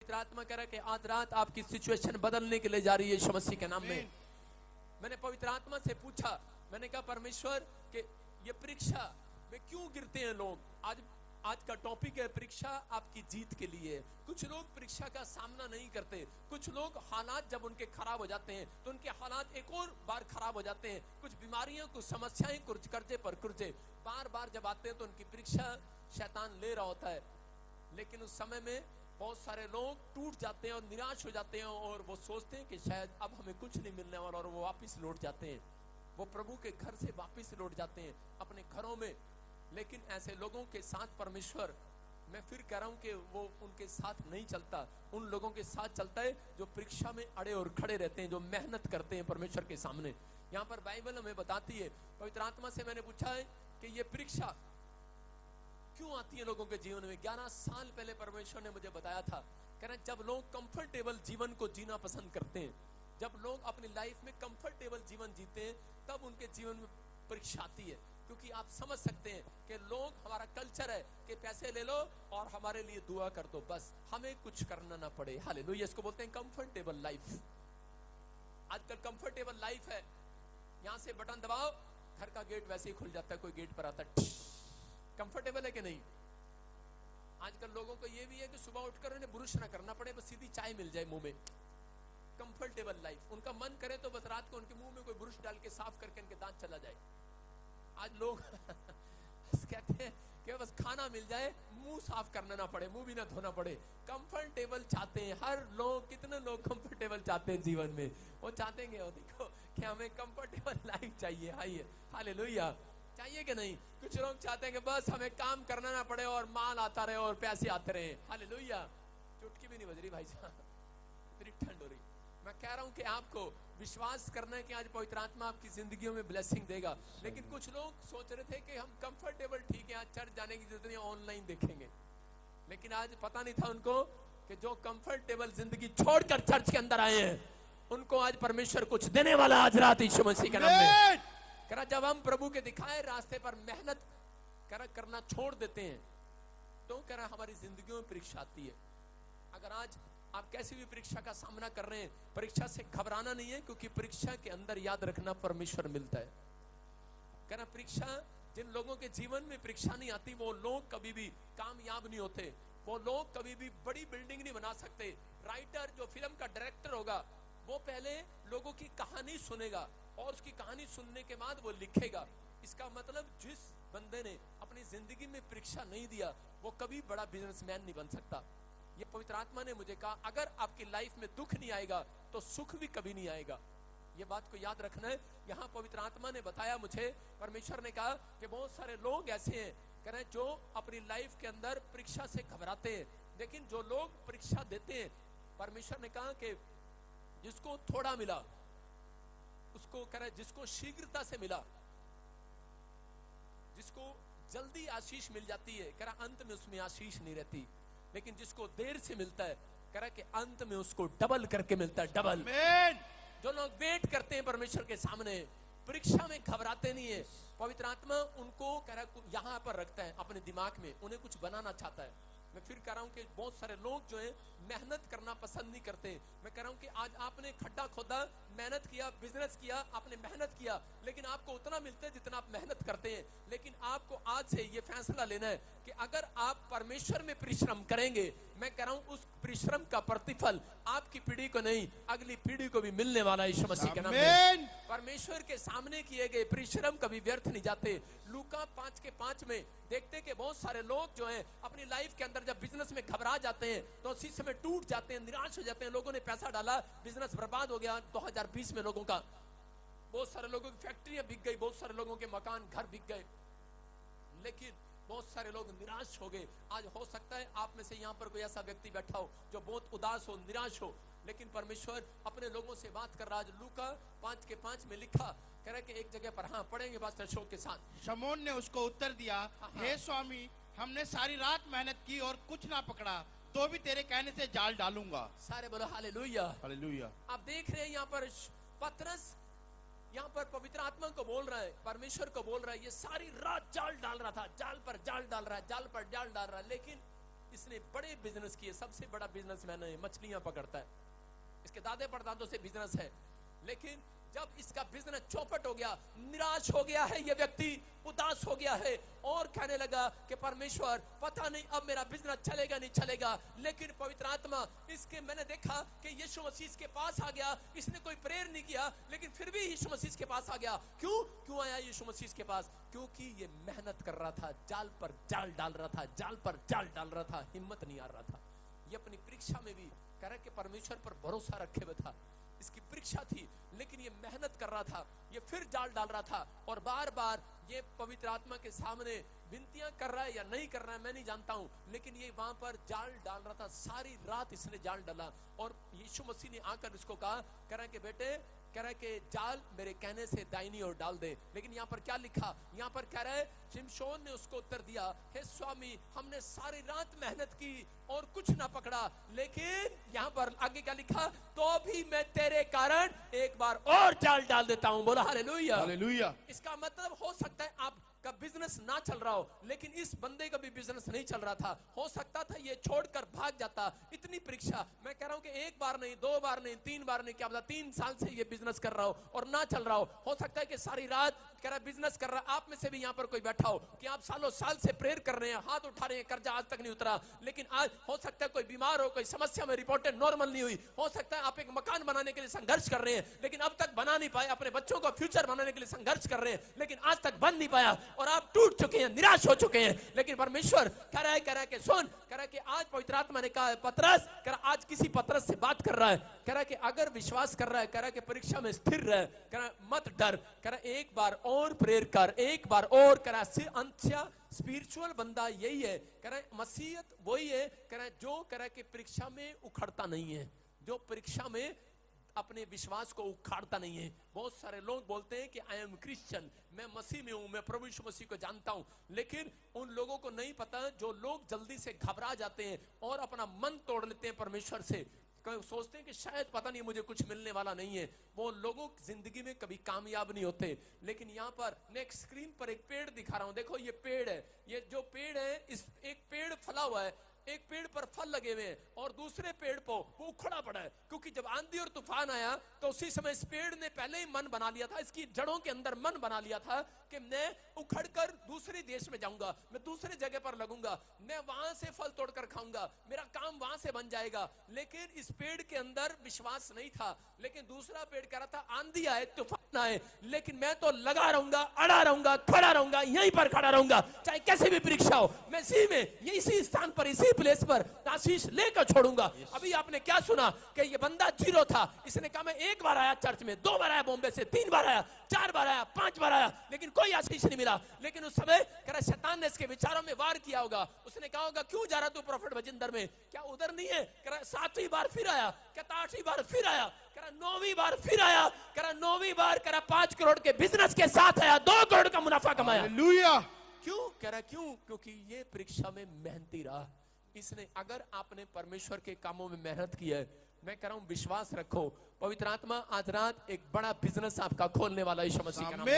पवित्र आत्मा कह रहा है कि आज रात आपकी सिचुएशन बदलने के लिए जा रही है यीशु मसीह के नाम में। मैंने पवित्र आत्मा से पूछा, मैंने कहा परमेश्वर कि ये परीक्षा में क्यों गिरते हैं लोग। आज का टॉपिक है परीक्षा आपकी जीत के लिए। कुछ लोग परीक्षा का सामना नहीं करते, कुछ लोग हालात जब उनके खराब हो जाते हैं तो उनके हालात एक और बार खराब हो जाते हैं। कुछ बीमारियां, कुछ समस्याएं, कुछ कर्जे पर कर्जे बार बार जब आते हैं तो उनकी परीक्षा शैतान ले रहा होता है। लेकिन उस समय में बहुत सारे लोग टूट जाते हैं और निराश हो जाते हैं और वो सोचते हैं कि शायद अब हमें कुछ नहीं मिलने वाला, और वो वापस लौट जाते हैं। वो प्रभु के घर से वापस लौट जाते हैं अपने घरों में। लेकिन ऐसे लोगों के साथ परमेश्वर, मैं फिर कह रहा हूं कि वो उनके साथ नहीं चलता, उन लोगों के साथ चलता है जो परीक्षा में अड़े और खड़े रहते हैं, जो मेहनत करते हैं परमेश्वर के सामने। यहाँ पर बाइबल हमें बताती है, पवित्र आत्मा से मैंने पूछा है कि ये परीक्षा क्यों आती है लोगों के जीवन में। 11 साल पहले परमेश्वर ने मुझे बताया था, कह रहे जब लोग कंफर्टेबल जीवन को जीना पसंद करते हैं, जब लोग अपनी लाइफ में कंफर्टेबल जीवन जीते हैं, तब उनके जीवन में परीक्षा आती है। क्योंकि आप समझ सकते हैं कि लोग, हमारा कल्चर है कि पैसे ले लो और हमारे लिए दुआ कर दो, बस हमें कुछ करना ना पड़े। हालेलुया, इसको बोलते हैं कंफर्टेबल लाइफ। आजकल कंफर्टेबल लाइफ है, यहां से बटन दबाओ, घर का गेट वैसे ही खुल जाता है, कोई गेट पर आता है। कंफर्टेबल है कि नहीं? आजकल लोगों को यह भी है कि सुबह उठकर उन्हें ब्रश ना करना पड़े, बस सीधी चाय मिल जाए मुंह में। Comfortable life. उनका मन करे तो बस रात को उनके मुंह में कोई ब्रश डाल के साफ करके उनके दांत चला जाए। आज लोग कहते हैं कि बस खाना मिल जाए, मुंह साफ करना ना पड़े, मुंह भी ना धोना पड़े। कंफर्टेबल चाहते हैं हर लोग। कितने लोग कंफर्टेबल चाहते हैं जीवन में? वो चाहते हैं वो देखो कि हमें कंफर्टेबल लाइफ चाहिए। आइए, हालेलुया, चाहिए कि नहीं? कुछ लोग चाहते हैं कि बस हमें काम करना ना पड़े और माल आता रहे और पैसे आते रहे। हालेलुया, चुटकी भी नहीं बज रही भाई साहब, इतनी ठंड हो रही। मैं कह रहा हूं कि आपको विश्वास करना है कि आज पवित्र आत्मा आपकी जिंदगियों में ब्लेसिंग देगा। लेकिन कुछ लोग सोच रहे थे कि हम कंफर्टेबल ठीक है, आज चर्च जाने की जरूरत नहीं, ऑनलाइन देखेंगे। लेकिन आज पता नहीं था उनको कि जो कंफर्टेबल जिंदगी छोड़कर चर्च के अंदर आए हैं, उनको आज परमेश्वर कुछ देने वाला आज रात यीशु मसीह के नाम में। करा जब हम प्रभु के दिखाए रास्ते पर मेहनत करना छोड़ देते हैं तो करा हमारी जिंदगियों में परीक्षा आती है। अगर आज आप कैसी भी परीक्षा का सामना कर रहे हैं, परीक्षा से घबराना नहीं है, क्योंकि परीक्षा के अंदर याद रखना परमेश्वर मिलता है। कहना परीक्षा, जिन लोगों के जीवन में परीक्षा नहीं आती वो लोग कभी भी कामयाब नहीं होते, वो लोग कभी भी बड़ी बिल्डिंग नहीं बना सकते। राइटर, जो फिल्म का डायरेक्टर होगा, वो पहले लोगों की कहानी सुनेगा और उसकी कहानी सुनने के बाद वो लिखेगा। इसका मतलब जिस बंदे ने अपनी जिंदगी में परीक्षा नहीं दिया वो कभी बड़ा बिजनेसमैन नहीं बन सकता। ये पवित्र आत्मा ने मुझे कहा, अगर आपकी लाइफ में दुख नहीं आएगा तो सुख भी कभी नहीं आएगा। ये बात को याद रखना है। यहाँ पवित्र आत्मा ने बताया मुझे, परमेश्वर ने कहा कि बहुत सारे लोग ऐसे हैं कह रहे जो अपनी लाइफ के अंदर परीक्षा से घबराते हैं। लेकिन जो लोग परीक्षा देते हैं, परमेश्वर ने कहा कि जिसको थोड़ा मिला उसको कह रहे, जिसको शीघ्रता से मिला, जिसको जल्दी आशीष मिल जाती है, कह रहा अंत में उसमें आशीष नहीं रहती। लेकिन जिसको देर से मिलता है, कह रहा कि अंत में उसको डबल करके मिलता है, डबल। जो लोग वेट करते हैं परमेश्वर के सामने, परीक्षा में घबराते नहीं है, पवित्र आत्मा उनको कह रहा यहां पर रखता है अपने दिमाग में, उन्हें कुछ बनाना चाहता है। मैं फिर कह रहा हूं कि बहुत सारे लोग जो है मेहनत करना पसंद नहीं करते। मैं कह रहा हूं कि आज आपने खड्डा खोदा, मेहनत किया, बिजनेस किया, आपने मेहनत किया, लेकिन आपको उतना मिलता है जितना आप मेहनत करते हैं। लेकिन आपको आज से ये फैसला लेना है कि अगर आप परमेश्वर में परिश्रम करेंगे, मैं कह रहा हूं उस परिश्रम का प्रतिफल आपकी पीढ़ी को नहीं, अगली पीढ़ी को भी मिलने वाला है यीशु मसीह के नाम में। परमेश्वर के सामने किए गए परिश्रम कभी व्यर्थ नहीं जाते। लूका 5:5 में देखते कि बहुत सारे लोग जो हैं अपनी लाइफ के अंदर जब बिजनेस में घबरा जाते हैं तो उसी समय टूट जाते हैं, निराश हो जाते हैं। लोगों ने पैसा डाला, बिजनेस बर्बाद हो गया। 2020 में लोगों का, बहुत सारे लोगों की फैक्ट्रियां बिक गई, बहुत सारे लोगों के मकान घर बिक गए, लेकिन बहुत सारे लोग निराश हो गए। आज हो सकता है आप में से यहाँ पर कोई ऐसा व्यक्ति बैठा हो जो बहुत उदास हो, निराश हो, लेकिन परमेश्वर अपने लोगों से बात कर रहा है। लूका 5:5 में लिखा, कह रहा कि एक जगह पर, हाँ पढ़ेंगे पास्टर अशोक के साथ। शमौन ने उसको उत्तर दिया, हे स्वामी, हमने सारी रात मेहनत की और कुछ ना पकड़ा, तो भी तेरे कहने से जाल डालूंगा। सारे बोलो हालेलुया, हालेलुया। आप देख रहे हैं यहाँ पर पतरस यहाँ पर पवित्र आत्मा को बोल रहा है, परमेश्वर को बोल रहा है, ये सारी रात जाल डाल रहा था, जाल पर जाल डाल रहा है, जाल पर जाल डाल रहा है, लेकिन इसने बड़े बिजनेस किए, सबसे बड़ा बिजनेसमैन है, मछलियां पकड़ता है, इसके दादे परदादों से बिजनेस है। लेकिन जब इसका बिजनेस चौपट हो गया, निराश हो गया है ये व्यक्ति, उदास हो गया है और कहने लगा कि परमेश्वर पता नहीं अब मेरा बिजनेस चलेगा नहीं चलेगा। लेकिन पवित्र आत्मा इसके, मैंने देखा कि यीशु मसीह के पास आ गया, इसने कोई प्रेयर नहीं किया लेकिन फिर भी यीशु मसीह के पास आ गया। क्यों आया यीशु मसीह के पास? क्योंकि ये मेहनत कर रहा था, जाल पर जाल डाल रहा था, जाल पर जाल डाल रहा था, हिम्मत नहीं आ रहा था। ये अपनी परीक्षा में भी कह रहा कि परमेश्वर पर भरोसा रखे हुए था, इसकी परीक्षा थी लेकिन ये मेहनत कर रहा था, ये फिर जाल डाल रहा था और बार बार ये पवित्र आत्मा के सामने विनतियां कर रहा है या नहीं कर रहा है मैं नहीं जानता हूं, लेकिन ये वहां पर जाल डाल रहा था। सारी रात इसने जाल डाला और यीशु मसीह ने आकर इसको कहा, कह रहा है कि बेटे, कह रहा है कि जाल मेरे कहने से दाहिनी ओर डाल दे। लेकिन यहाँ पर क्या लिखा, यहाँ पर कह रहा है शिमशोन ने उसको उत्तर दिया, हे स्वामी हमने सारी रात मेहनत की और कुछ ना पकड़ा, लेकिन यहाँ पर आगे क्या लिखा, तो भी मैं तेरे कारण एक बार और जाल डाल देता हूं। बोला हालेलुया। हालेलुया। इसका मतलब हो सकता है आपका बिजनेस ना चल रहा हो, लेकिन इस बंदे का भी बिजनेस नहीं चल रहा था। हो सकता था ये छोड़कर भाग जाता। इतनी परीक्षा, मैं कह रहा हूं कि एक बार नहीं, दो बार नहीं, तीन बार नहीं, क्या पता 3 साल से ये बिजनेस कर रहा हो और ना चल रहा हो सकता है कि सारी रात कह रहा बिजनेस कर रहा। आप में से भी यहाँ पर कोई बैठा हो कि आप सालों साल से प्रेयर कर रहे हैं, हाथ उठा रहे हैं, कर्जा आज तक नहीं उतरा, लेकिन आज हो सकता है कोई बीमार हो, कोई समस्या में रिपोर्टेड नॉर्मल नहीं हुई, हो सकता है आप एक मकान बनाने के लिए संघर्ष कर रहे हैं लेकिन अब तक बना नहीं पाए, अपने बच्चों का फ्यूचर बनाने के लिए संघर्ष कर रहे हैं लेकिन आज तक बन नहीं पाया और आप टूट चुके हैं, निराश हो चुके हैं। लेकिन परमेश्वर कह रहा है कि सुन, कह रहा है कि आज पवित्र आत्मा ने कहा पतरस, कह रहा आज किसी पतरस से बात कर रहा है, कह रहा है कि अगर विश्वास कर रहा है, कह रहा है कि परीक्षा में स्थिर रहे, कह रहा है मत डर, कह रहा है एक बार और प्रेयर कर, एक बार और, कह रहा है अंत्या स्पिरिचुअल बंदा यही है, कह रहा है मसीहत वही है, कह रहा है जो कह रहा है कि परीक्षा में उखड़ता नहीं है, जो परीक्षा में अपने विश्वास को उखाड़ता नहीं है। बहुत सारे लोग बोलते हैं कि आई एम क्रिश्चियन, मैं मसीह में हूं, मैं प्रभु यीशु मसीह को जानता हूं, लेकिन उन लोगों को नहीं पता जो लोग जल्दी से घबरा जाते हैं और अपना मन तोड़ लेते हैं परमेश्वर से, सोचते हैं कि शायद पता नहीं मुझे कुछ मिलने वाला नहीं है, वो लोगों जिंदगी में कभी कामयाब नहीं होते। लेकिन यहाँ पर नेक्स्ट स्क्रीन पर एक पेड़ दिखा रहा हूं, देखो ये पेड़ है, ये जो पेड़ है, इस एक पेड़ फला हुआ है, एक पेड़ पर फल लगे हुए हैं और दूसरे पेड़ पर वो उखड़ा पड़ा है, क्योंकि जब आंधी और तूफान आया तो उसी समय इस पेड़ ने पहले ही मन बना लिया था, इसकी जड़ों के अंदर मन बना लिया था कि मैं उखड़कर दूसरे देश में जाऊंगा, मैं दूसरे जगह पर लगूंगा, मैं वहां से फल तोड़कर खाऊंगा, मेरा काम वहां से बन जाएगा। लेकिन इस पेड़ के अंदर विश्वास नहीं था, लेकिन दूसरा पेड़ कह रहा था आंधी आए तूफान आए लेकिन मैं तो लगा रहूंगा, अड़ा रहूंगा, खड़ा रहूंगा, यहीं पर खड़ा रहूंगा, चाहे कैसे भी परीक्षा हो, मैं इसी में, इसी स्थान पर, इसी प्लेस पर आशीष लेकर छोड़ूंगा। अभी आपने क्या सुना कि ये बंदा 0 था, इसने कहा मैं एक बार आया चर्च में, 2 बार आया बॉम्बे से, 3 बार आया, 4 बार आया, 5 बार आया, लेकिन कोई आशीष नहीं मिला। लेकिन उस समय कह रहा शैतान ने इसके विचारों में वार किया होगा, उसने कहा होगा क्यों जा रहा तू प्रोफेट बजिंदर में, क्या उधर नहीं है? कह रहा 7वीं बार फिर आया, कहता 8वीं बार फिर आया, कह रहा 9वीं बार फिर आया, कह रहा 9वीं बार कह रहा 5 करोड़ के बिजनेस के साथ आया, 2 करोड़ का मुनाफा कमाया। हालेलुया। क्यों? कह रहा क्यों? क्योंकि ये परीक्षा में मेहनती रहा। इसने, अगर आपने परमेश्वर के कामों में मेहनत की है, मैं कह रहा हूं विश्वास रखो, पवित्र आत्मा आज रात एक बड़ा बिजनेस आपका खोलने वाला है यीशु मसीह के नाम में।